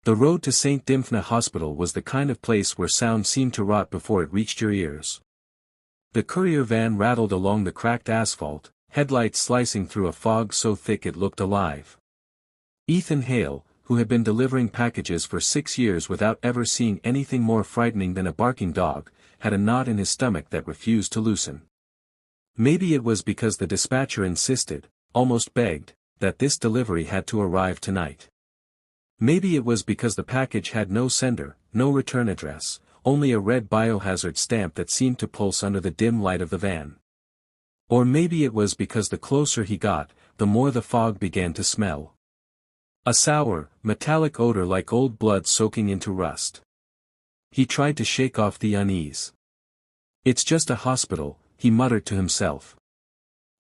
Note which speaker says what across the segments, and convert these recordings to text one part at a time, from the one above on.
Speaker 1: The road to St. Dymphna Hospital was the kind of place where sound seemed to rot before it reached your ears. The courier van rattled along the cracked asphalt, headlights slicing through a fog so thick it looked alive. Ethan Hale, who had been delivering packages for 6 years without ever seeing anything more frightening than a barking dog, had a knot in his stomach that refused to loosen. Maybe it was because the dispatcher insisted, almost begged, that this delivery had to arrive tonight. Maybe it was because the package had no sender, no return address, only a red biohazard stamp that seemed to pulse under the dim light of the van. Or maybe it was because the closer he got, the more the fog began to smell. A sour, metallic odor like old blood soaking into rust. He tried to shake off the unease. "It's just a hospital," he muttered to himself.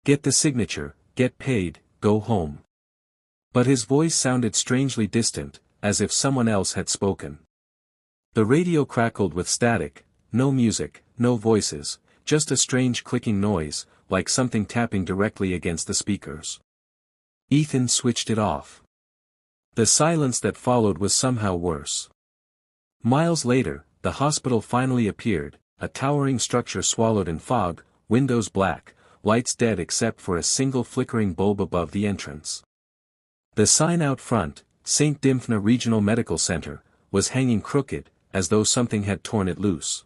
Speaker 1: "Get the signature, get paid, go home." But his voice sounded strangely distant, as if someone else had spoken. The radio crackled with static, no music, no voices, just a strange clicking noise, like something tapping directly against the speakers. Ethan switched it off. The silence that followed was somehow worse. Miles later, the hospital finally appeared, a towering structure swallowed in fog, windows black, lights dead except for a single flickering bulb above the entrance. The sign out front, St. Dymphna Regional Medical Center, was hanging crooked, as though something had torn it loose.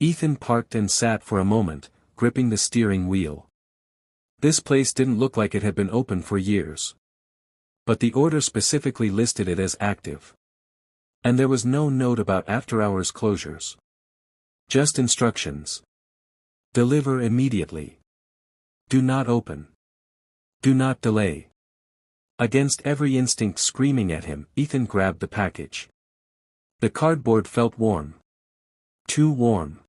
Speaker 1: Ethan parked and sat for a moment, gripping the steering wheel. This place didn't look like it had been open for years. But the order specifically listed it as active. And there was no note about after-hours closures. Just instructions. Deliver immediately. Do not open. Do not delay. Against every instinct screaming at him, Ethan grabbed the package. The cardboard felt warm. Too warm.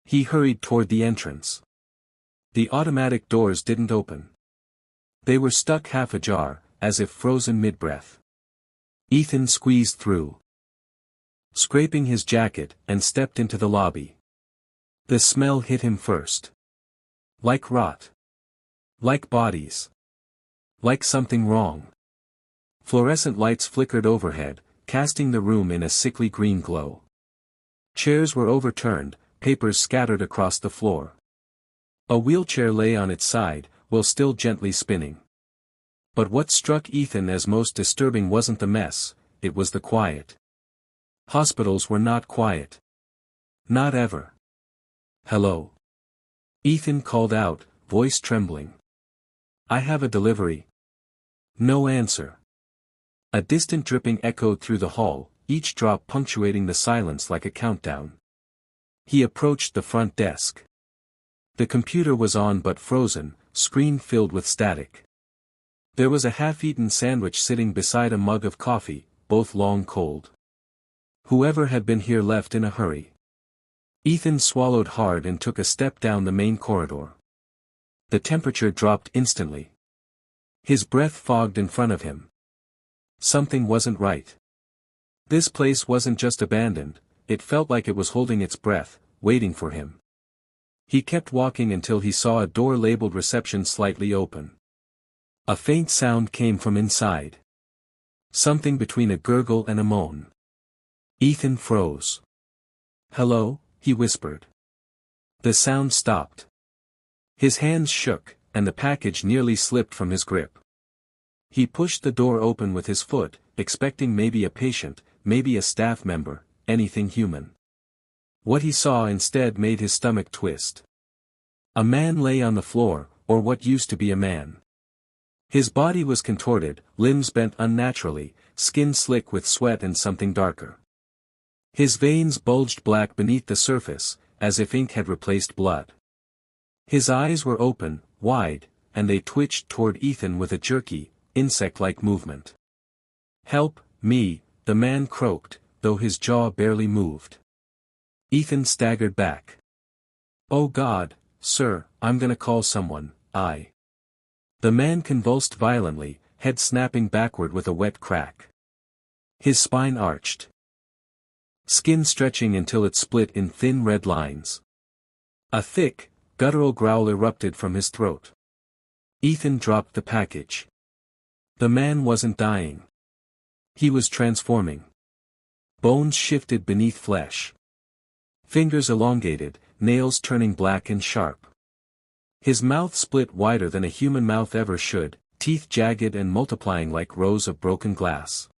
Speaker 1: He hurried toward the entrance. The automatic doors didn't open. They were stuck half ajar, as if frozen mid-breath. Ethan squeezed through, scraping his jacket, and stepped into the lobby. The smell hit him first. Like rot. Like bodies. Like something wrong. Fluorescent lights flickered overhead, casting the room in a sickly green glow. Chairs were overturned, papers scattered across the floor. A wheelchair lay on its side, while still gently spinning. But what struck Ethan as most disturbing wasn't the mess, it was the quiet. Hospitals were not quiet. Not ever. "Hello?" Ethan called out, voice trembling. "I have a delivery." No answer. A distant dripping echoed through the hall, each drop punctuating the silence like a countdown. He approached the front desk. The computer was on but frozen, screen filled with static. There was a half-eaten sandwich sitting beside a mug of coffee, both long cold. Whoever had been here left in a hurry. Ethan swallowed hard and took a step down the main corridor. The temperature dropped instantly. His breath fogged in front of him. Something wasn't right. This place wasn't just abandoned, it felt like it was holding its breath, waiting for him. He kept walking until he saw a door labeled reception slightly open. A faint sound came from inside. Something between a gurgle and a moan. Ethan froze. "Hello?" he whispered. The sound stopped. His hands shook, and the package nearly slipped from his grip. He pushed the door open with his foot, expecting maybe a patient, maybe a staff member, anything human. What he saw instead made his stomach twist. A man lay on the floor, or what used to be a man. His body was contorted, limbs bent unnaturally, skin slick with sweat and something darker. His veins bulged black beneath the surface, as if ink had replaced blood. His eyes were open, wide, and they twitched toward Ethan with a jerky, insect-like movement. "Help, me," the man croaked, though his jaw barely moved. Ethan staggered back. "Oh God, sir, I'm gonna call someone, I." The man convulsed violently, head snapping backward with a wet crack. His spine arched. Skin stretching until it split in thin red lines. A thick, guttural growl erupted from his throat. Ethan dropped the package. The man wasn't dying. He was transforming. Bones shifted beneath flesh. Fingers elongated, nails turning black and sharp. His mouth split wider than a human mouth ever should, teeth jagged and multiplying like rows of broken glass.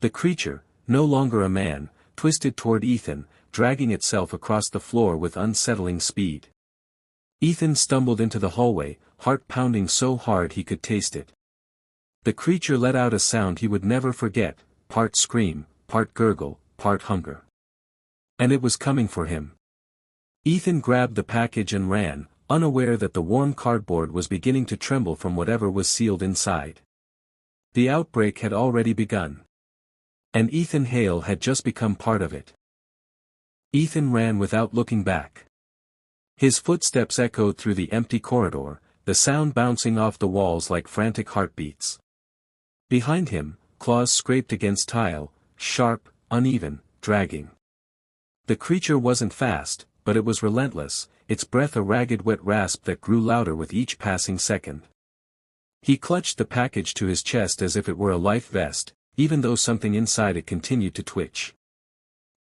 Speaker 1: The creature, no longer a man, twisted toward Ethan, dragging itself across the floor with unsettling speed. Ethan stumbled into the hallway, heart pounding so hard he could taste it. The creature let out a sound he would never forget, part scream, part gurgle, part hunger. And it was coming for him. Ethan grabbed the package and ran, unaware that the warm cardboard was beginning to tremble from whatever was sealed inside. The outbreak had already begun. And Ethan Hale had just become part of it. Ethan ran without looking back. His footsteps echoed through the empty corridor, the sound bouncing off the walls like frantic heartbeats. Behind him, claws scraped against tile, sharp, uneven, dragging. The creature wasn't fast, but it was relentless, its breath a ragged wet rasp that grew louder with each passing second. He clutched the package to his chest as if it were a life vest, even though something inside it continued to twitch.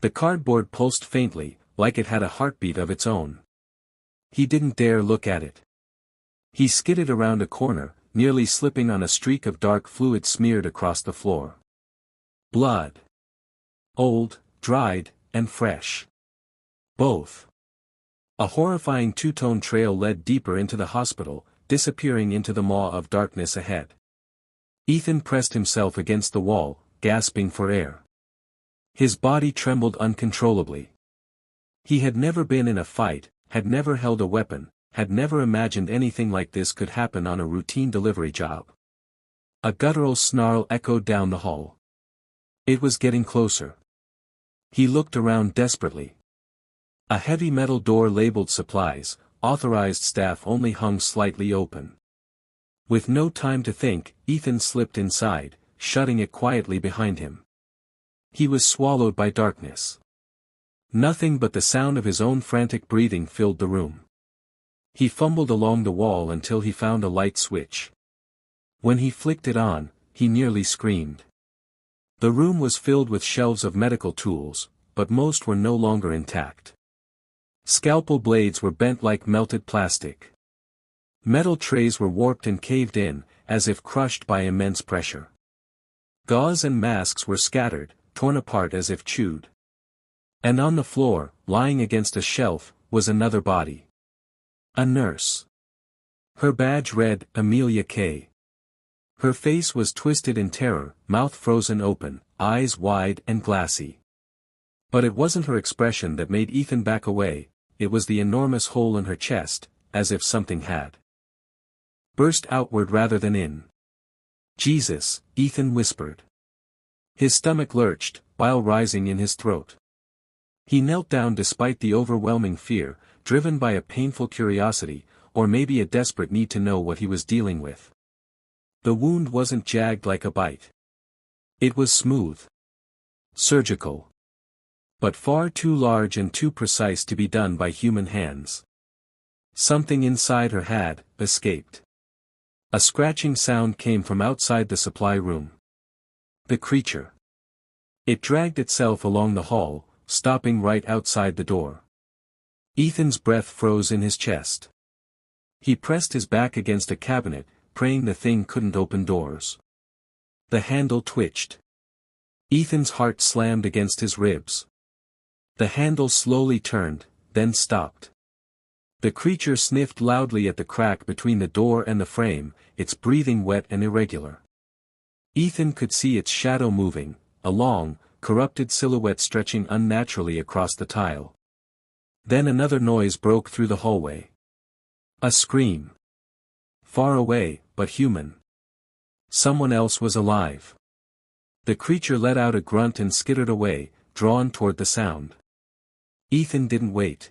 Speaker 1: The cardboard pulsed faintly, like it had a heartbeat of its own. He didn't dare look at it. He skidded around a corner, nearly slipping on a streak of dark fluid smeared across the floor. Blood. Old, dried, and fresh. Both. A horrifying two-tone trail led deeper into the hospital, disappearing into the maw of darkness ahead. Ethan pressed himself against the wall, gasping for air. His body trembled uncontrollably. He had never been in a fight, had never held a weapon, had never imagined anything like this could happen on a routine delivery job. A guttural snarl echoed down the hall. It was getting closer. He looked around desperately. A heavy metal door labeled supplies, authorized staff only hung slightly open. With no time to think, Ethan slipped inside, shutting it quietly behind him. He was swallowed by darkness. Nothing but the sound of his own frantic breathing filled the room. He fumbled along the wall until he found a light switch. When he flicked it on, he nearly screamed. The room was filled with shelves of medical tools, but most were no longer intact. Scalpel blades were bent like melted plastic. Metal trays were warped and caved in, as if crushed by immense pressure. Gauze and masks were scattered, torn apart as if chewed. And on the floor, lying against a shelf, was another body. A nurse. Her badge read, Amelia K. Her face was twisted in terror, mouth frozen open, eyes wide and glassy. But it wasn't her expression that made Ethan back away, it was the enormous hole in her chest, as if something had burst outward rather than in. Jesus, Ethan whispered. His stomach lurched, bile rising in his throat. He knelt down despite the overwhelming fear, driven by a painful curiosity, or maybe a desperate need to know what he was dealing with. The wound wasn't jagged like a bite. It was smooth. Surgical. But far too large and too precise to be done by human hands. Something inside her had escaped. A scratching sound came from outside the supply room. The creature. It dragged itself along the hall, stopping right outside the door. Ethan's breath froze in his chest. He pressed his back against a cabinet, praying the thing couldn't open doors. The handle twitched. Ethan's heart slammed against his ribs. The handle slowly turned, then stopped. The creature sniffed loudly at the crack between the door and the frame, its breathing wet and irregular. Ethan could see its shadow moving, a long, corrupted silhouette stretching unnaturally across the tile. Then another noise broke through the hallway. A scream. Far away, but human. Someone else was alive. The creature let out a grunt and skittered away, drawn toward the sound. Ethan didn't wait.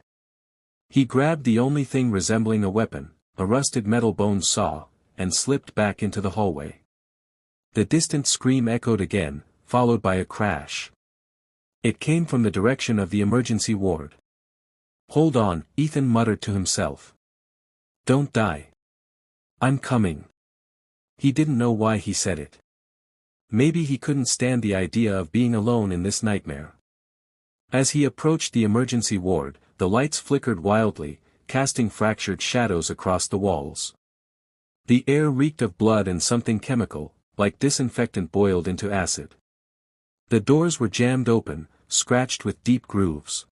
Speaker 1: He grabbed the only thing resembling a weapon, a rusted metal bone saw, and slipped back into the hallway. The distant scream echoed again, followed by a crash. It came from the direction of the emergency ward. Hold on, Ethan muttered to himself. Don't die. I'm coming. He didn't know why he said it. Maybe he couldn't stand the idea of being alone in this nightmare. As he approached the emergency ward, the lights flickered wildly, casting fractured shadows across the walls. The air reeked of blood and something chemical, like disinfectant boiled into acid. The doors were jammed open, scratched with deep grooves.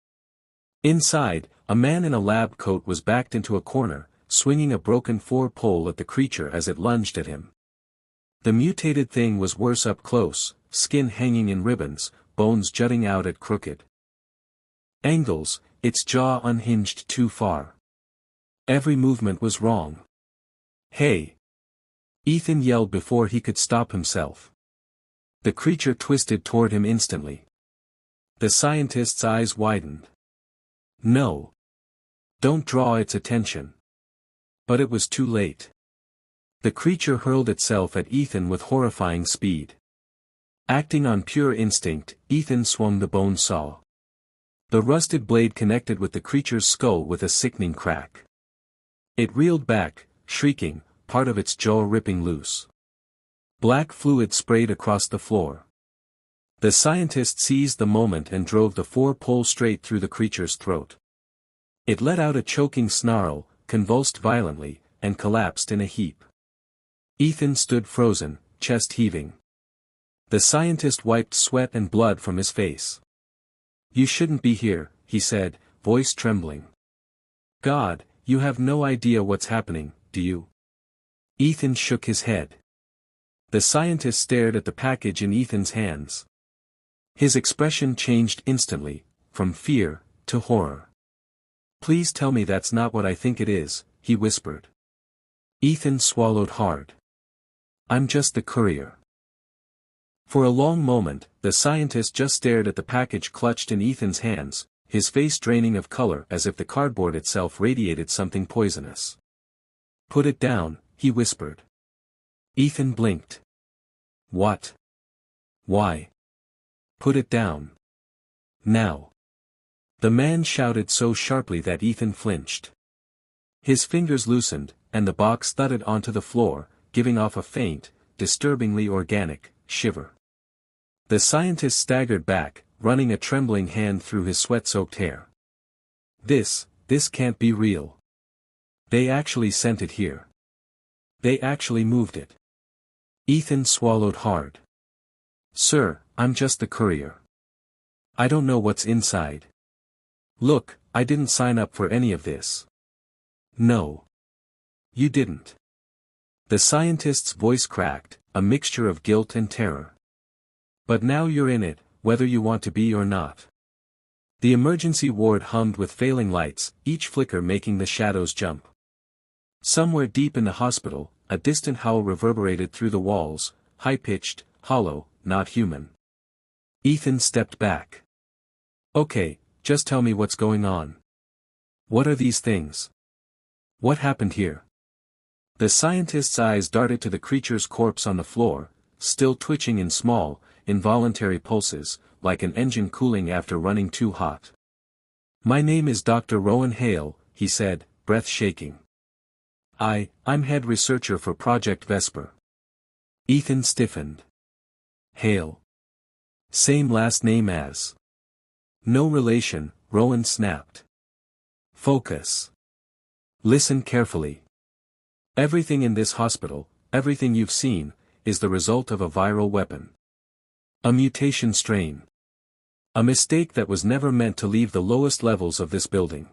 Speaker 1: Inside, a man in a lab coat was backed into a corner, swinging a broken four-pole at the creature as it lunged at him. The mutated thing was worse up close, skin hanging in ribbons, bones jutting out at crooked angles, its jaw unhinged too far. Every movement was wrong. "Hey!" Ethan yelled before he could stop himself. The creature twisted toward him instantly. The scientist's eyes widened. "No. Don't draw its attention." But it was too late. The creature hurled itself at Ethan with horrifying speed. Acting on pure instinct, Ethan swung the bone saw. The rusted blade connected with the creature's skull with a sickening crack. It reeled back, shrieking, part of its jaw ripping loose. Black fluid sprayed across the floor. The scientist seized the moment and drove the four-pole straight through the creature's throat. It let out a choking snarl, convulsed violently, and collapsed in a heap. Ethan stood frozen, chest heaving. The scientist wiped sweat and blood from his face. "You shouldn't be here," he said, voice trembling. "God, you have no idea what's happening, do you?" Ethan shook his head. The scientist stared at the package in Ethan's hands. His expression changed instantly, from fear to horror. "Please tell me that's not what I think it is," he whispered. Ethan swallowed hard. "I'm just the courier." For a long moment, the scientist just stared at the package clutched in Ethan's hands, his face draining of color as if the cardboard itself radiated something poisonous. "Put it down," he whispered. Ethan blinked. "What? Why? Put it down. Now." The man shouted so sharply that Ethan flinched. His fingers loosened, and the box thudded onto the floor, giving off a faint, disturbingly organic, shiver. The scientist staggered back, running a trembling hand through his sweat-soaked hair. This can't be real. They actually sent it here. They actually moved it." Ethan swallowed hard. "Sir, I'm just the courier. I don't know what's inside. Look, I didn't sign up for any of this." "No. You didn't." The scientist's voice cracked, a mixture of guilt and terror. "But now you're in it, whether you want to be or not." The emergency ward hummed with failing lights, each flicker making the shadows jump. Somewhere deep in the hospital, a distant howl reverberated through the walls, high-pitched, hollow, not human. Ethan stepped back. "Okay, just tell me what's going on. What are these things? What happened here?" The scientist's eyes darted to the creature's corpse on the floor, still twitching in small, involuntary pulses, like an engine cooling after running too hot. "My name is Dr. Rowan Hale," he said, breath shaking. I'm head researcher for Project Vesper." Ethan stiffened. "Hale. Same last name as." "No relation," Rowan snapped. "Focus. Listen carefully. Everything in this hospital, everything you've seen, is the result of a viral weapon. A mutation strain. A mistake that was never meant to leave the lowest levels of this building."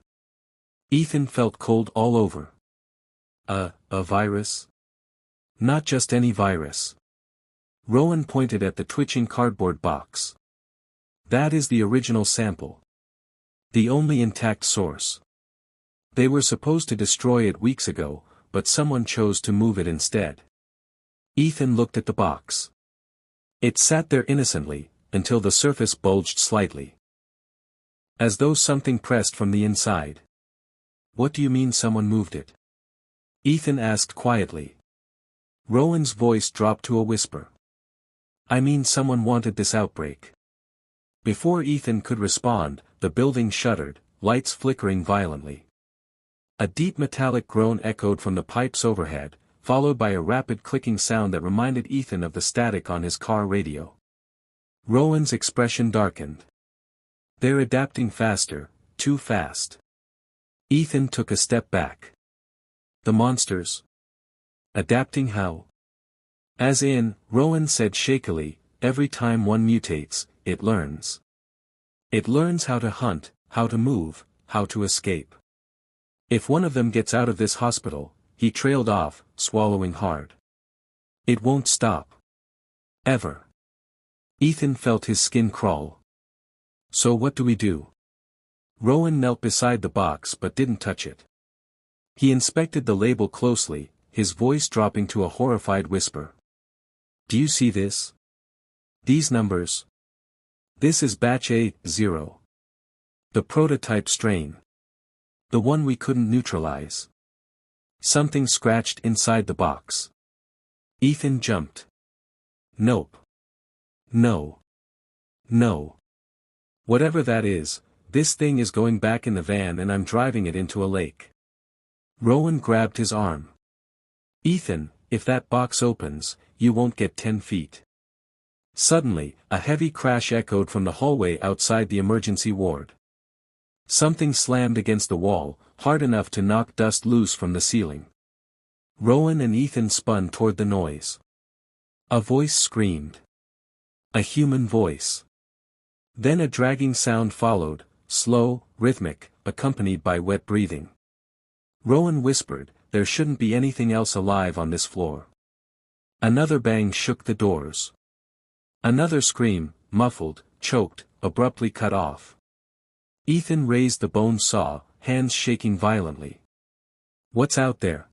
Speaker 1: Ethan felt cold all over. A virus? Not just any virus." Rowan pointed at the twitching cardboard box. "That is the original sample. The only intact source. They were supposed to destroy it weeks ago, but someone chose to move it instead." Ethan looked at the box. It sat there innocently, until the surface bulged slightly. As though something pressed from the inside. "What do you mean someone moved it?" Ethan asked quietly. Rowan's voice dropped to a whisper. "I mean someone wanted this outbreak." Before Ethan could respond, the building shuddered, lights flickering violently. A deep metallic groan echoed from the pipes overhead, followed by a rapid clicking sound that reminded Ethan of the static on his car radio. Rowan's expression darkened. They're adapting faster, too fast. Ethan took a step back. The monsters? Adapting how? As in, Rowan said shakily, every time one mutates, it learns. It learns how to hunt, how to move, how to escape. If one of them gets out of this hospital, he trailed off, swallowing hard. It won't stop. Ever. Ethan felt his skin crawl. So what do we do? Rowan knelt beside the box but didn't touch it. He inspected the label closely, his voice dropping to a horrified whisper. Do you see this? These numbers? This is batch A0. The prototype strain. The one we couldn't neutralize. Something scratched inside the box. Ethan jumped. Nope. No. No. Whatever that is, this thing is going back in the van and I'm driving it into a lake. Rowan grabbed his arm. Ethan, if that box opens, you won't get 10 feet. Suddenly, a heavy crash echoed from the hallway outside the emergency ward. Something slammed against the wall, hard enough to knock dust loose from the ceiling. Rowan and Ethan spun toward the noise. A voice screamed. A human voice. Then a dragging sound followed, slow, rhythmic, accompanied by wet breathing. Rowan whispered, there shouldn't be anything else alive on this floor. Another bang shook the doors. Another scream, muffled, choked, abruptly cut off. Ethan raised the bone saw, hands shaking violently. What's out there?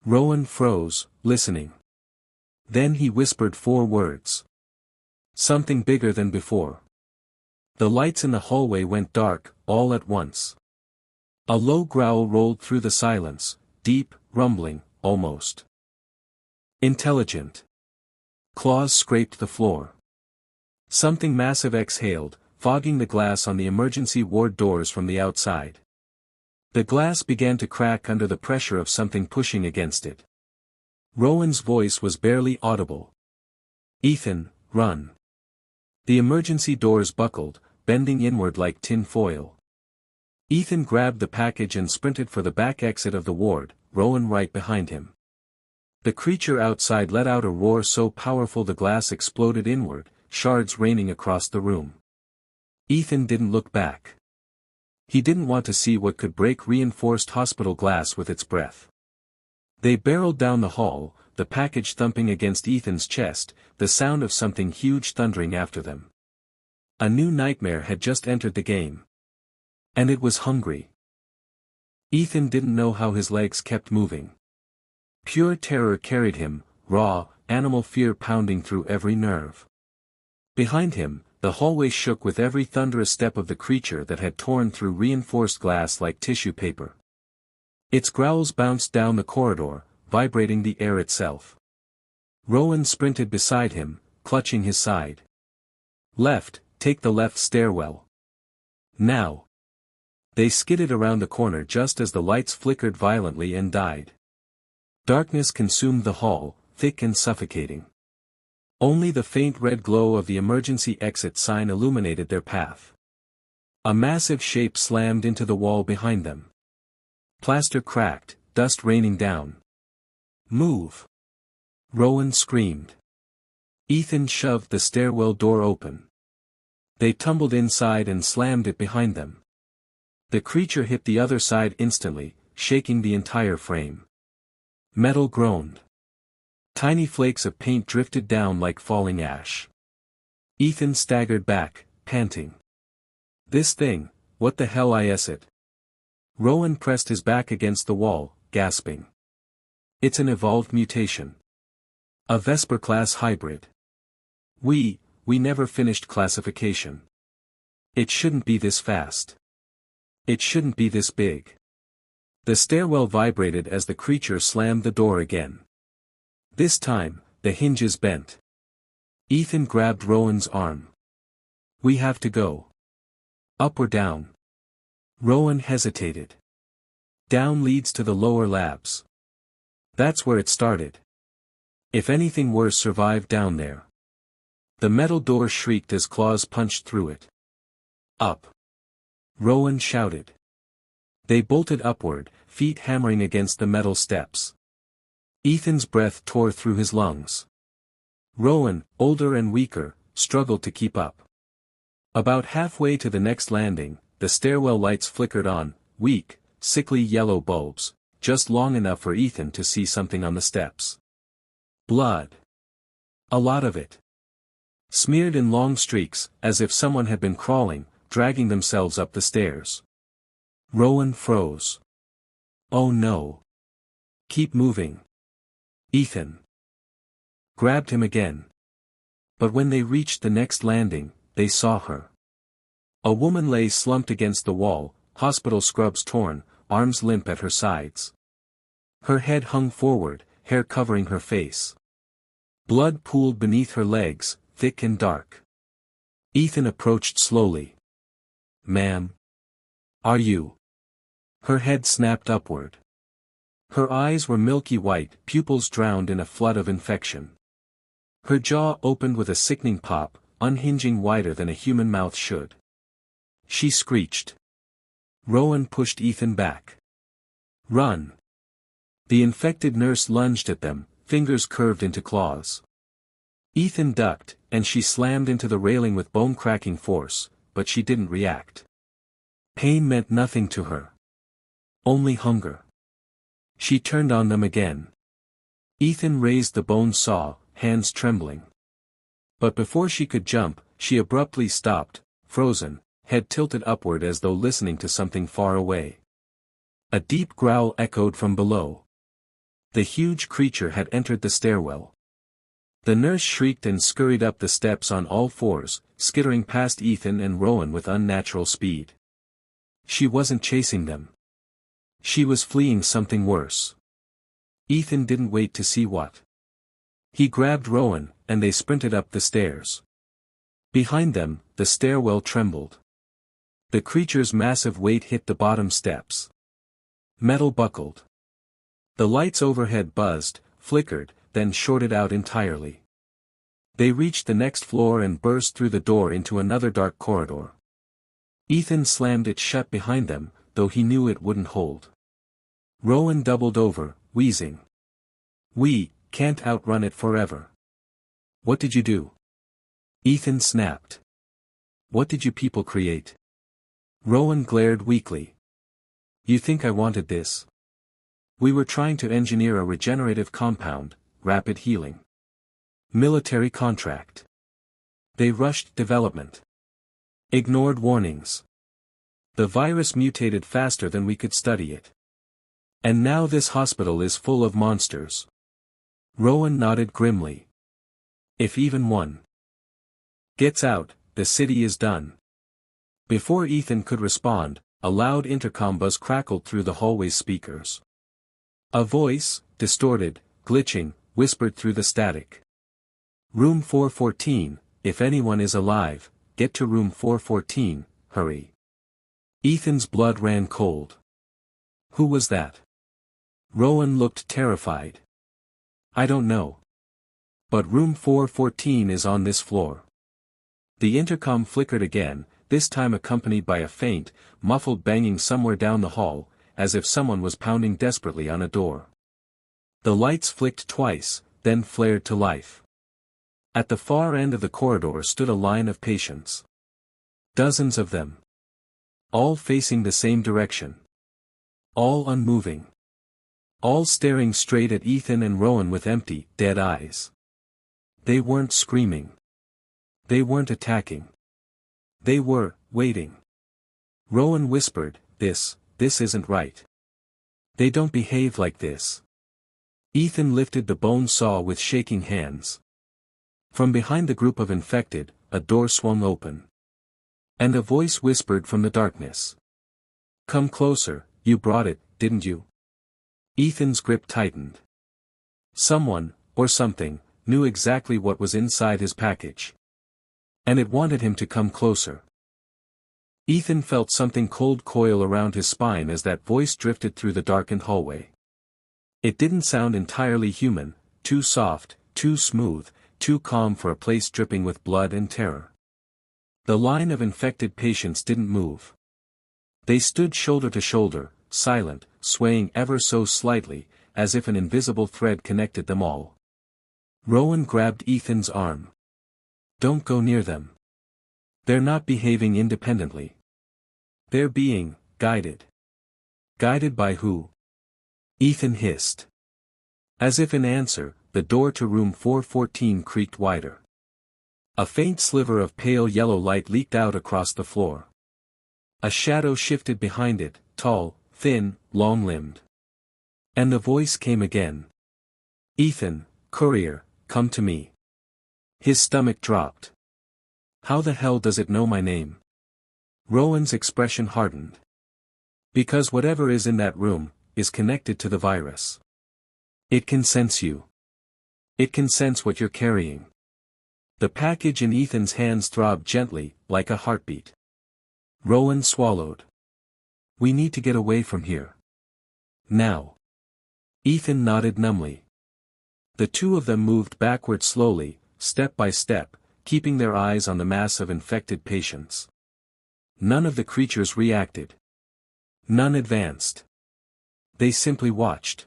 Speaker 1: Rowan froze, listening. Then he whispered 4 words. Something bigger than before. The lights in the hallway went dark, all at once. A low growl rolled through the silence, deep, rumbling, almost intelligent. Claws scraped the floor. Something massive exhaled, fogging the glass on the emergency ward doors from the outside. The glass began to crack under the pressure of something pushing against it. Rowan's voice was barely audible. Ethan, run. The emergency doors buckled, bending inward like tin foil. Ethan grabbed the package and sprinted for the back exit of the ward, Rowan right behind him. The creature outside let out a roar so powerful the glass exploded inward, shards raining across the room. Ethan didn't look back. He didn't want to see what could break reinforced hospital glass with its breath. They barreled down the hall, the package thumping against Ethan's chest, the sound of something huge thundering after them. A new nightmare had just entered the game. And it was hungry. Ethan didn't know how his legs kept moving. Pure terror carried him, raw, animal fear pounding through every nerve. Behind him, the hallway shook with every thunderous step of the creature that had torn through reinforced glass like tissue paper. Its growls bounced down the corridor, vibrating the air itself. Rowan sprinted beside him, clutching his side. Left, take the left stairwell. Now. They skidded around the corner just as the lights flickered violently and died. Darkness consumed the hall, thick and suffocating. Only the faint red glow of the emergency exit sign illuminated their path. A massive shape slammed into the wall behind them. Plaster cracked, dust raining down. Move! Rowan screamed. Ethan shoved the stairwell door open. They tumbled inside and slammed it behind them. The creature hit the other side instantly, shaking the entire frame. Metal groaned. Tiny flakes of paint drifted down like falling ash. Ethan staggered back, panting. This thing, what the hell is it? Rowan pressed his back against the wall, gasping. It's an evolved mutation. A Vesper-class hybrid. We never finished classification. It shouldn't be this fast. It shouldn't be this big. The stairwell vibrated as the creature slammed the door again. This time, the hinges bent. Ethan grabbed Rowan's arm. We have to go. Up or down? Rowan hesitated. Down leads to the lower labs. That's where it started. If anything worse survived down there. The metal door shrieked as claws punched through it. Up! Rowan shouted. They bolted upward, feet hammering against the metal steps. Ethan's breath tore through his lungs. Rowan, older and weaker, struggled to keep up. About halfway to the next landing, the stairwell lights flickered on, weak, sickly yellow bulbs, just long enough for Ethan to see something on the steps. Blood. A lot of it. Smeared in long streaks, as if someone had been crawling, dragging themselves up the stairs. Rowan froze. Oh no. Keep moving. Ethan grabbed him again. But when they reached the next landing, they saw her. A woman lay slumped against the wall, hospital scrubs torn, arms limp at her sides. Her head hung forward, hair covering her face. Blood pooled beneath her legs, thick and dark. Ethan approached slowly. "Ma'am? Are you?" Her head snapped upward. Her eyes were milky white, pupils drowned in a flood of infection. Her jaw opened with a sickening pop, unhinging wider than a human mouth should. She screeched. Rowan pushed Ethan back. "Run!" The infected nurse lunged at them, fingers curved into claws. Ethan ducked, and she slammed into the railing with bone-cracking force, but she didn't react. Pain meant nothing to her. Only hunger. She turned on them again. Ethan raised the bone saw, hands trembling. But before she could jump, she abruptly stopped, frozen, head tilted upward as though listening to something far away. A deep growl echoed from below. The huge creature had entered the stairwell. The nurse shrieked and scurried up the steps on all fours, skittering past Ethan and Rowan with unnatural speed. She wasn't chasing them. She was fleeing something worse. Ethan didn't wait to see what. He grabbed Rowan, and they sprinted up the stairs. Behind them, the stairwell trembled. The creature's massive weight hit the bottom steps. Metal buckled. The lights overhead buzzed, flickered, then shorted out entirely. They reached the next floor and burst through the door into another dark corridor. Ethan slammed it shut behind them, though he knew it wouldn't hold. Rowan doubled over, wheezing. "We can't outrun it forever." "What did you do?" Ethan snapped. "What did you people create?" Rowan glared weakly. "You think I wanted this?" "We were trying to engineer a regenerative compound, rapid healing. Military contract. They rushed development. Ignored warnings. The virus mutated faster than we could study it. And now this hospital is full of monsters." Rowan nodded grimly. "If even one gets out, the city is done." Before Ethan could respond, a loud intercom buzz crackled through the hallway's speakers. A voice, distorted, glitching, whispered through the static. "Room 414, if anyone is alive, get to room 414, hurry." Ethan's blood ran cold. Who was that? Rowan looked terrified. "I don't know. But room 414 is on this floor." The intercom flickered again, this time accompanied by a faint, muffled banging somewhere down the hall, as if someone was pounding desperately on a door. The lights flicked twice, then flared to life. At the far end of the corridor stood a line of patients. Dozens of them. All facing the same direction. All unmoving. All staring straight at Ethan and Rowan with empty, dead eyes. They weren't screaming. They weren't attacking. They were waiting. Rowan whispered, This isn't right. They don't behave like this." Ethan lifted the bone saw with shaking hands. From behind the group of infected, a door swung open. And a voice whispered from the darkness. "Come closer, you brought it, didn't you?" Ethan's grip tightened. Someone, or something, knew exactly what was inside his package. And it wanted him to come closer. Ethan felt something cold coil around his spine as that voice drifted through the darkened hallway. It didn't sound entirely human, too soft, too smooth, too calm for a place dripping with blood and terror. The line of infected patients didn't move. They stood shoulder to shoulder, silent, swaying ever so slightly, as if an invisible thread connected them all. Rowan grabbed Ethan's arm. "Don't go near them. They're not behaving independently. They're being guided." "Guided by who?" Ethan hissed. As if in answer, the door to room 414 creaked wider. A faint sliver of pale yellow light leaked out across the floor. A shadow shifted behind it, tall, thin, long-limbed. And the voice came again. "Ethan, courier, come to me." His stomach dropped. "How the hell does it know my name?" Rowan's expression hardened. "Because whatever is in that room is connected to the virus. It can sense you. It can sense what you're carrying." The package in Ethan's hands throbbed gently, like a heartbeat. Rowan swallowed. "We need to get away from here. Now." Ethan nodded numbly. The two of them moved backward slowly, step by step, keeping their eyes on the mass of infected patients. None of the creatures reacted. None advanced. They simply watched.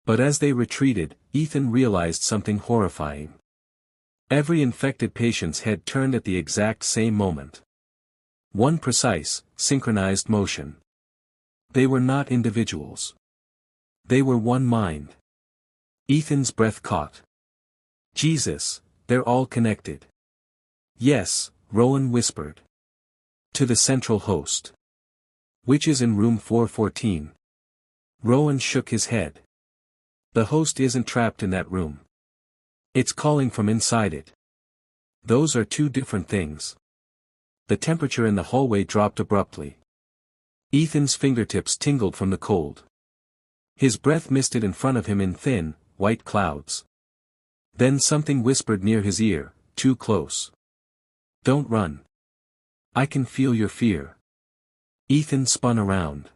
Speaker 1: But as they retreated, Ethan realized something horrifying. Every infected patient's head turned at the exact same moment. One precise, synchronized motion. They were not individuals. They were one mind. Ethan's breath caught. "Jesus, they're all connected." "Yes," Rowan whispered. "To the central host. Which is in room 414. Rowan shook his head. "The host isn't trapped in that room. It's calling from inside it. Those are two different things." The temperature in the hallway dropped abruptly. Ethan's fingertips tingled from the cold. His breath misted in front of him in thin, white clouds. Then something whispered near his ear, too close. "Don't run. I can feel your fear." Ethan spun around.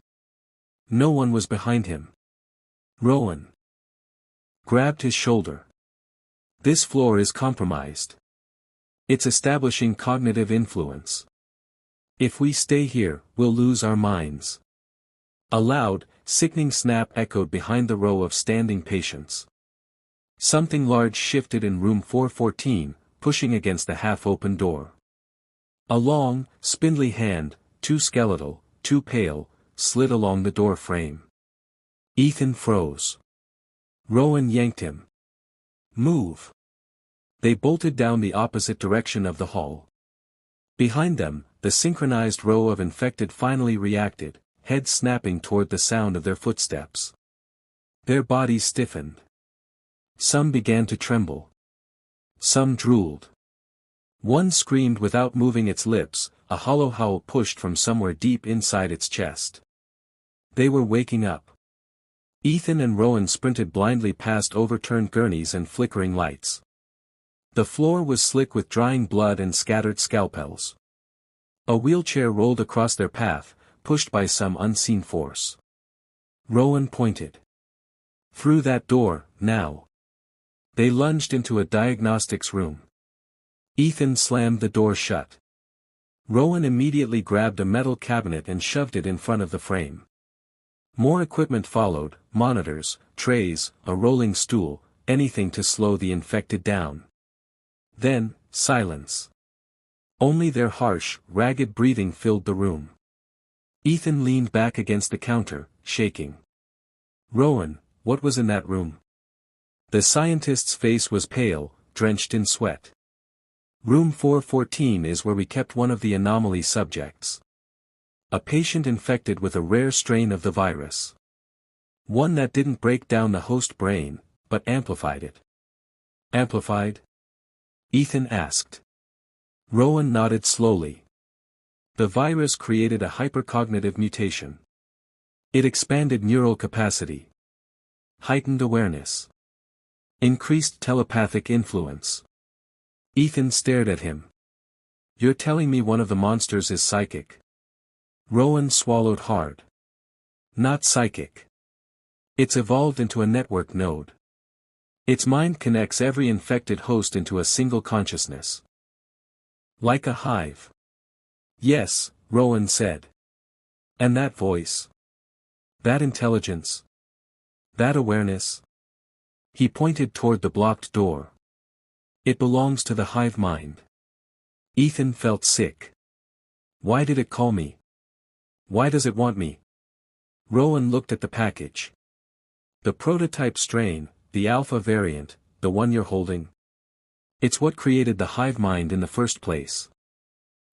Speaker 1: No one was behind him. Rowan grabbed his shoulder. "This floor is compromised. It's establishing cognitive influence. If we stay here, we'll lose our minds." A loud, sickening snap echoed behind the row of standing patients. Something large shifted in room 414, pushing against the half-open door. A long, spindly hand, too skeletal, too pale, slid along the door frame. Ethan froze. Rowan yanked him. "Move." They bolted down the opposite direction of the hall. Behind them, the synchronized row of infected finally reacted, heads snapping toward the sound of their footsteps. Their bodies stiffened. Some began to tremble. Some drooled. One screamed without moving its lips, a hollow howl pushed from somewhere deep inside its chest. They were waking up. Ethan and Rowan sprinted blindly past overturned gurneys and flickering lights. The floor was slick with drying blood and scattered scalpels. A wheelchair rolled across their path, pushed by some unseen force. Rowan pointed. "Through that door, now." They lunged into a diagnostics room. Ethan slammed the door shut. Rowan immediately grabbed a metal cabinet and shoved it in front of the frame. More equipment followed, monitors, trays, a rolling stool, anything to slow the infected down. Then, silence. Only their harsh, ragged breathing filled the room. Ethan leaned back against the counter, shaking. "Rowan, what was in that room?" The scientist's face was pale, drenched in sweat. "Room 414 is where we kept one of the anomaly subjects. A patient infected with a rare strain of the virus. One that didn't break down the host brain, but amplified it." "Amplified?" Ethan asked. Rowan nodded slowly. "The virus created a hypercognitive mutation. It expanded neural capacity. Heightened awareness. Increased telepathic influence." Ethan stared at him. "You're telling me one of the monsters is psychic?" Rowan swallowed hard. "Not psychic. It's evolved into a network node. Its mind connects every infected host into a single consciousness. Like a hive. Yes, Rowan said. And that voice? That intelligence? That awareness? He pointed toward the blocked door. It belongs to the hive mind. Ethan felt sick. Why did it call me? Why does it want me? Rowan looked at the package. The prototype strain, the alpha variant, the one you're holding. It's what created the hive mind in the first place.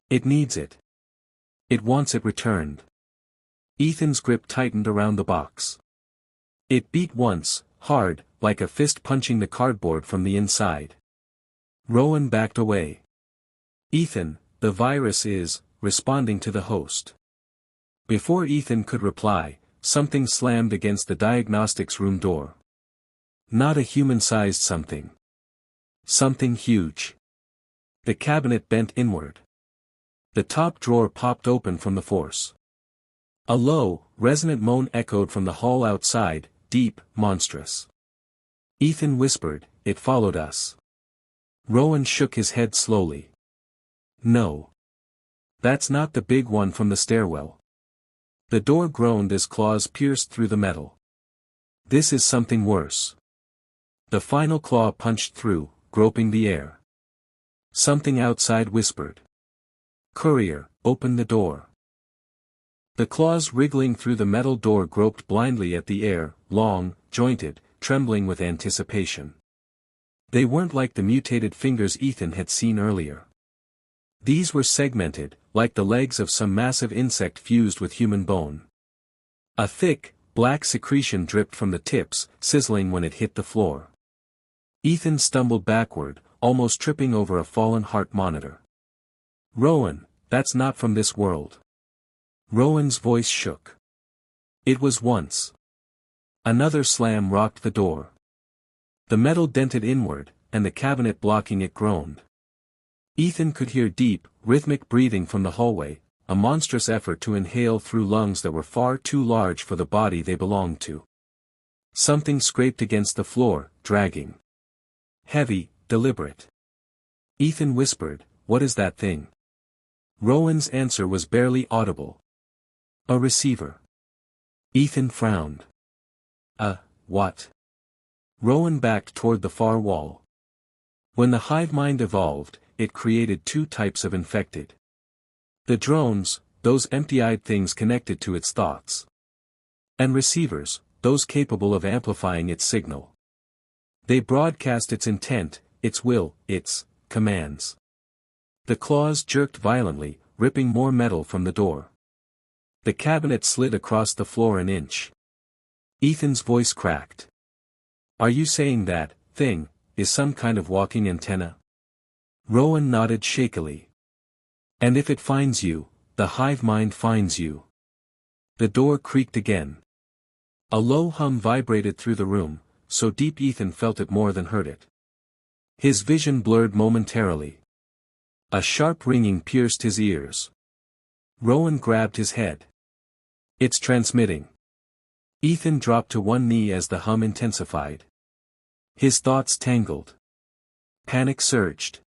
Speaker 1: It needs it. It wants it returned. Ethan's grip tightened around the box. It beat once, hard, like a fist punching the cardboard from the inside. Rowan backed away. Ethan, the virus is responding to the host. Before Ethan could reply, something slammed against the diagnostics room door. Not a human-sized something. Something huge. The cabinet bent inward. The top drawer popped open from the force. A low, resonant moan echoed from the hall outside, deep, monstrous. Ethan whispered, "It followed us." Rowan shook his head slowly. "No. That's not the big one from the stairwell." The door groaned as claws pierced through the metal. "This is something worse." The final claw punched through, groping the air. Something outside whispered. "Courier, open the door." The claws wriggling through the metal door groped blindly at the air, long, jointed, trembling with anticipation. They weren't like the mutated fingers Ethan had seen earlier. These were segmented, like the legs of some massive insect fused with human bone. A thick, black secretion dripped from the tips, sizzling when it hit the floor. Ethan stumbled backward, almost tripping over a fallen heart monitor. "Rowan, that's not from this world." Rowan's voice shook. "It was once." Another slam rocked the door. The metal dented inward, and the cabinet blocking it groaned. Ethan could hear deep, rhythmic breathing from the hallway, a monstrous effort to inhale through lungs that were far too large for the body they belonged to. Something scraped against the floor, dragging. Heavy, deliberate. Ethan whispered, "What is that thing?" Rowan's answer was barely audible. "A receiver." Ethan frowned. What?" Rowan backed toward the far wall. When the hive mind evolved, it created two types of infected. The drones, those empty-eyed things connected to its thoughts. And receivers, those capable of amplifying its signal. They broadcast its intent, its will, its commands. The claws jerked violently, ripping more metal from the door. The cabinet slid across the floor an inch. Ethan's voice cracked. "Are you saying that thing is some kind of walking antenna?" Rowan nodded shakily. "And if it finds you, the hive mind finds you." The door creaked again. A low hum vibrated through the room, so deep Ethan felt it more than heard it. His vision blurred momentarily. A sharp ringing pierced his ears. Rowan grabbed his head. "It's transmitting." Ethan dropped to one knee as the hum intensified. His thoughts tangled. Panic surged.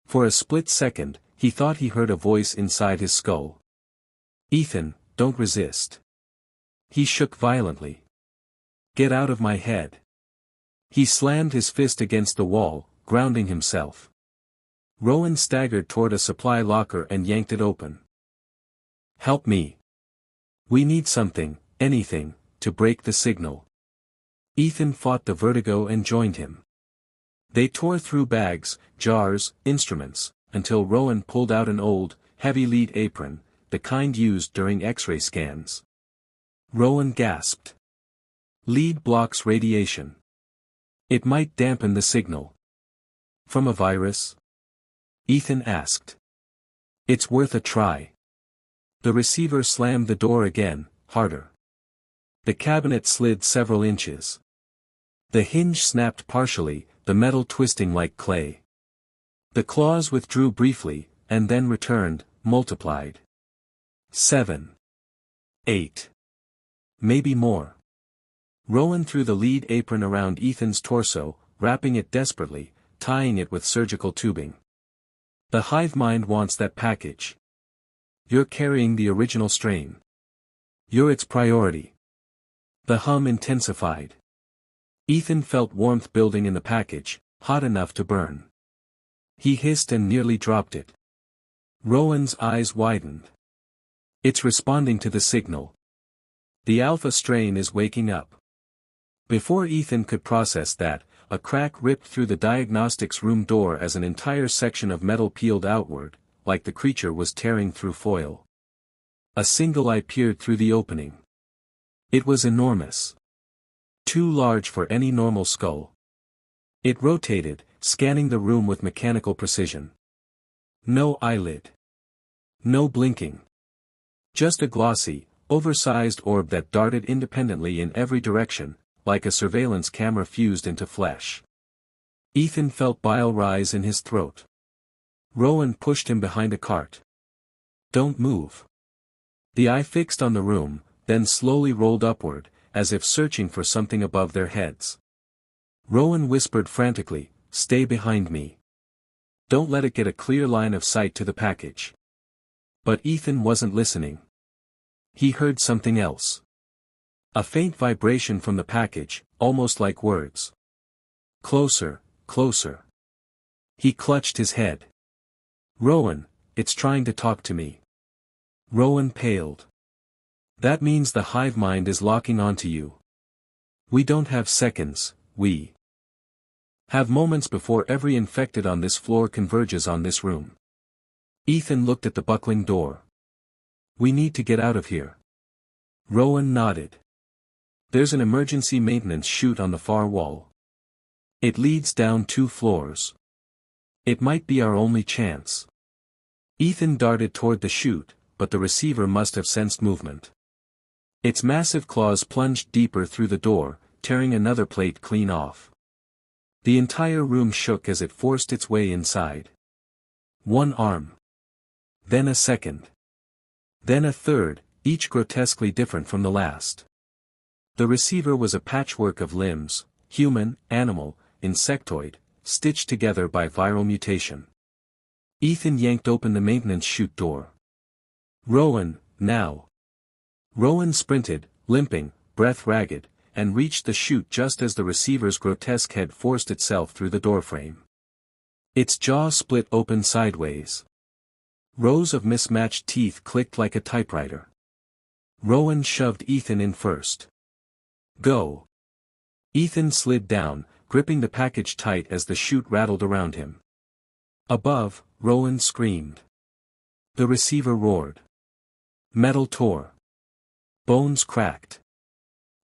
Speaker 1: For a split second, he thought he heard a voice inside his skull. "Ethan, don't resist." He shook violently. "Get out of my head." He slammed his fist against the wall, grounding himself. Rowan staggered toward a supply locker and yanked it open. "Help me. We need something, anything, to break the signal." Ethan fought the vertigo and joined him. They tore through bags, jars, instruments, until Rowan pulled out an old, heavy lead apron, the kind used during X-ray scans. Rowan gasped. "Lead blocks radiation. It might dampen the signal." "From a virus?" Ethan asked. "It's worth a try." The receiver slammed the door again, harder. The cabinet slid several inches. The hinge snapped partially, the metal twisting like clay. The claws withdrew briefly, and then returned, multiplied. 7. 8. Maybe more. Rowan threw the lead apron around Ethan's torso, wrapping it desperately, tying it with surgical tubing. The hive mind wants that package. You're carrying the original strain. You're its priority. The hum intensified. Ethan felt warmth building in the package, hot enough to burn. He hissed and nearly dropped it. Rowan's eyes widened. It's responding to the signal. The alpha strain is waking up. Before Ethan could process that, a crack ripped through the diagnostics room door as an entire section of metal peeled outward, like the creature was tearing through foil. A single eye peered through the opening. It was enormous. Too large for any normal skull. It rotated, scanning the room with mechanical precision. No eyelid. No blinking. Just a glossy, oversized orb that darted independently in every direction, like a surveillance camera fused into flesh. Ethan felt bile rise in his throat. Rowan pushed him behind a cart. Don't move. The eye fixed on the room, then slowly rolled upward, as if searching for something above their heads. Rowan whispered frantically, "Stay behind me. Don't let it get a clear line of sight to the package." But Ethan wasn't listening. He heard something else. A faint vibration from the package, almost like words. Closer, closer. He clutched his head. "Rowan, it's trying to talk to me." Rowan paled. "That means the hive mind is locking onto you. We don't have seconds, we have moments before every infected on this floor converges on this room." Ethan looked at the buckling door. "We need to get out of here." Rowan nodded. "There's an emergency maintenance chute on the far wall. It leads down 2 floors. It might be our only chance." Ethan darted toward the chute, but the receiver must have sensed movement. Its massive claws plunged deeper through the door, tearing another plate clean off. The entire room shook as it forced its way inside. One arm. Then a second. Then a third, each grotesquely different from the last. The receiver was a patchwork of limbs, human, animal, insectoid, stitched together by viral mutation. Ethan yanked open the maintenance chute door. "Rowan, now." Rowan sprinted, limping, breath ragged, and reached the chute just as the receiver's grotesque head forced itself through the doorframe. Its jaw split open sideways. Rows of mismatched teeth clicked like a typewriter. Rowan shoved Ethan in first. "Go." Ethan slid down, gripping the package tight as the chute rattled around him. Above, Rowan screamed. The receiver roared. Metal tore. Bones cracked.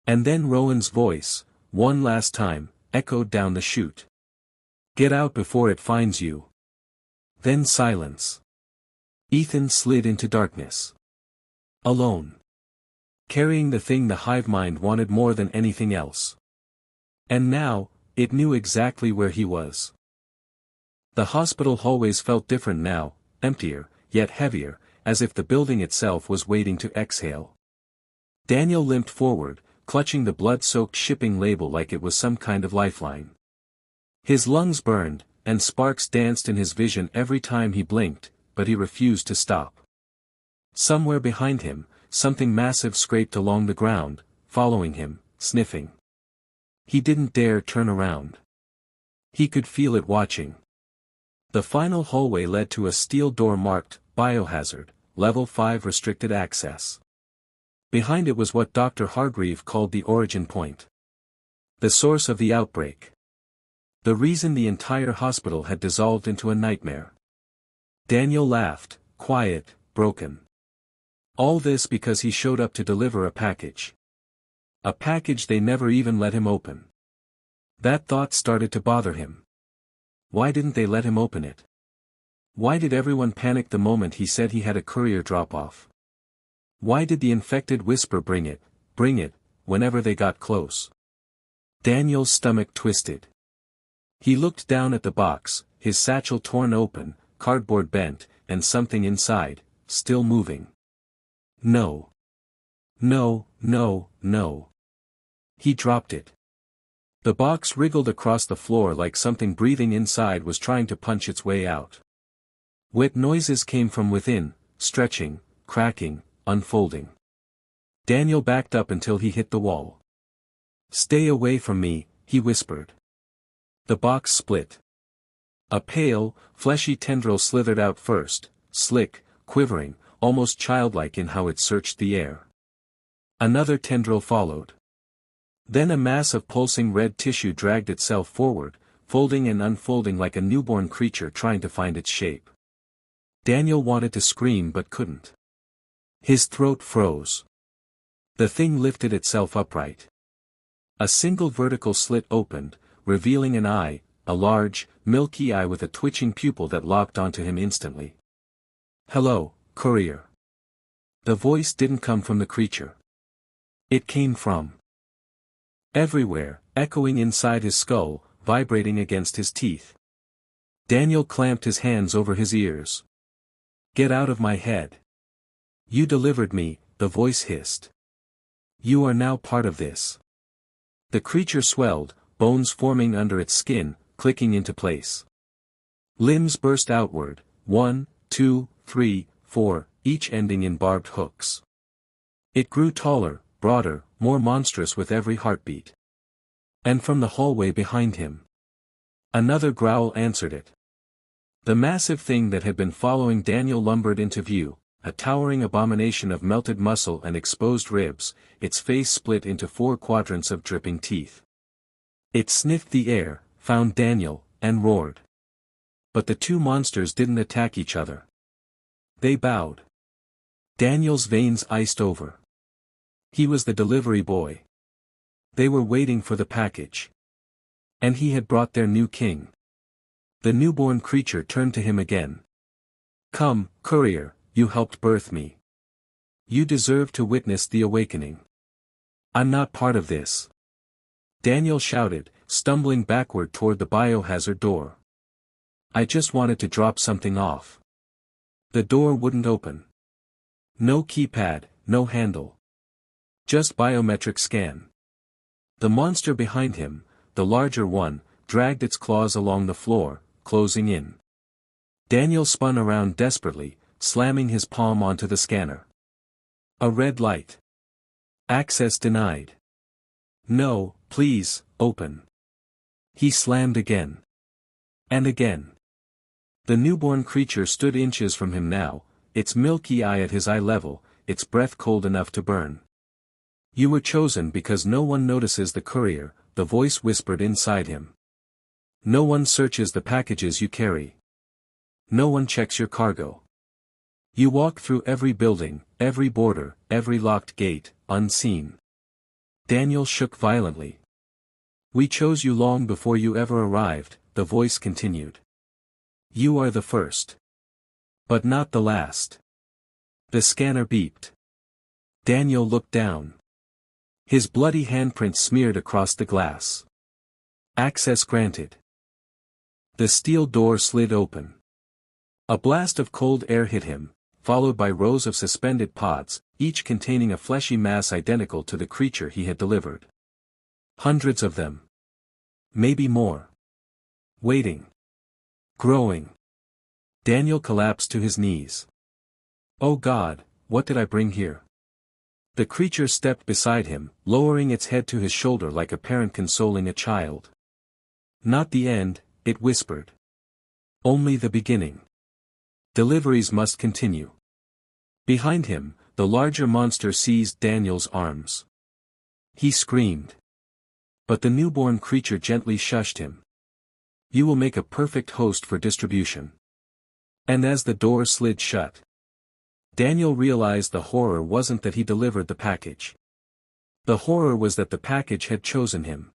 Speaker 1: And then Rowan's voice, one last time, echoed down the chute. "Get out before it finds you." Then silence. Ethan slid into darkness. Alone. Carrying the thing the hive mind wanted more than anything else. And now, it knew exactly where he was. The hospital hallways felt different now, emptier, yet heavier, as if the building itself was waiting to exhale. Daniel limped forward, clutching the blood-soaked shipping label like it was some kind of lifeline. His lungs burned, and sparks danced in his vision every time he blinked, but he refused to stop. Somewhere behind him, something massive scraped along the ground, following him, sniffing. He didn't dare turn around. He could feel it watching. The final hallway led to a steel door marked, "Biohazard, Level 5 Restricted Access." Behind it was what Dr. Hargreave called the origin point. The source of the outbreak. The reason the entire hospital had dissolved into a nightmare. Daniel laughed, quiet, broken. All this because he showed up to deliver a package. A package they never even let him open. That thought started to bother him. Why didn't they let him open it? Why did everyone panic the moment he said he had a courier drop off? Why did the infected whisper bring it, whenever they got close? Daniel's stomach twisted. He looked down at the box, his satchel torn open, cardboard bent, and something inside, still moving. No. No, no, no. He dropped it. The box wriggled across the floor like something breathing inside was trying to punch its way out. Wet noises came from within, stretching, cracking, unfolding. Daniel backed up until he hit the wall. "Stay away from me," he whispered. The box split. A pale, fleshy tendril slithered out first, slick, quivering, almost childlike in how it searched the air. Another tendril followed. Then a mass of pulsing red tissue dragged itself forward, folding and unfolding like a newborn creature trying to find its shape. Daniel wanted to scream but couldn't. His throat froze. The thing lifted itself upright. A single vertical slit opened, revealing an eye, a large, milky eye with a twitching pupil that locked onto him instantly. "Hello, courier." The voice didn't come from the creature. It came from everywhere, echoing inside his skull, vibrating against his teeth. Daniel clamped his hands over his ears. "Get out of my head. You delivered me," the voice hissed. "You are now part of this." The creature swelled, bones forming under its skin, clicking into place. Limbs burst outward, 1, 2, 3, 4, each ending in barbed hooks. It grew taller, broader, more monstrous with every heartbeat. And from the hallway behind him, another growl answered it. The massive thing that had been following Daniel lumbered into view, a towering abomination of melted muscle and exposed ribs, its face split into 4 quadrants of dripping teeth. It sniffed the air, found Daniel, and roared. But the two monsters didn't attack each other. They bowed. Daniel's veins iced over. He was the delivery boy. They were waiting for the package. And he had brought their new king. The newborn creature turned to him again. "Come, courier, you helped birth me. You deserve to witness the awakening. I'm not part of this." Daniel shouted, stumbling backward toward the biohazard door. "I just wanted to drop something off." The door wouldn't open. No keypad, no handle. Just biometric scan. The monster behind him, the larger one, dragged its claws along the floor, closing in. Daniel spun around desperately, slamming his palm onto the scanner. A red light. Access denied. "No, please, open." He slammed again. And again. The newborn creature stood inches from him now, its milky eye at his eye level, its breath cold enough to burn. "You were chosen because no one notices the courier," the voice whispered inside him. "No one searches the packages you carry. No one checks your cargo. You walk through every building, every border, every locked gate, unseen." Daniel shook violently. "We chose you long before you ever arrived," the voice continued. "You are the first. But not the last." The scanner beeped. Daniel looked down. His bloody handprint smeared across the glass. Access granted. The steel door slid open. A blast of cold air hit him, followed by rows of suspended pods, each containing a fleshy mass identical to the creature he had delivered. Hundreds of them. Maybe more. Waiting. Growing. Daniel collapsed to his knees. "Oh God, what did I bring here?" The creature stepped beside him, lowering its head to his shoulder like a parent consoling a child. "Not the end," it whispered. "Only the beginning. Deliveries must continue." Behind him, the larger monster seized Daniel's arms. He screamed. But the newborn creature gently shushed him. "You will make a perfect host for distribution." And as the door slid shut, Daniel realized the horror wasn't that he delivered the package. The horror was that the package had chosen him.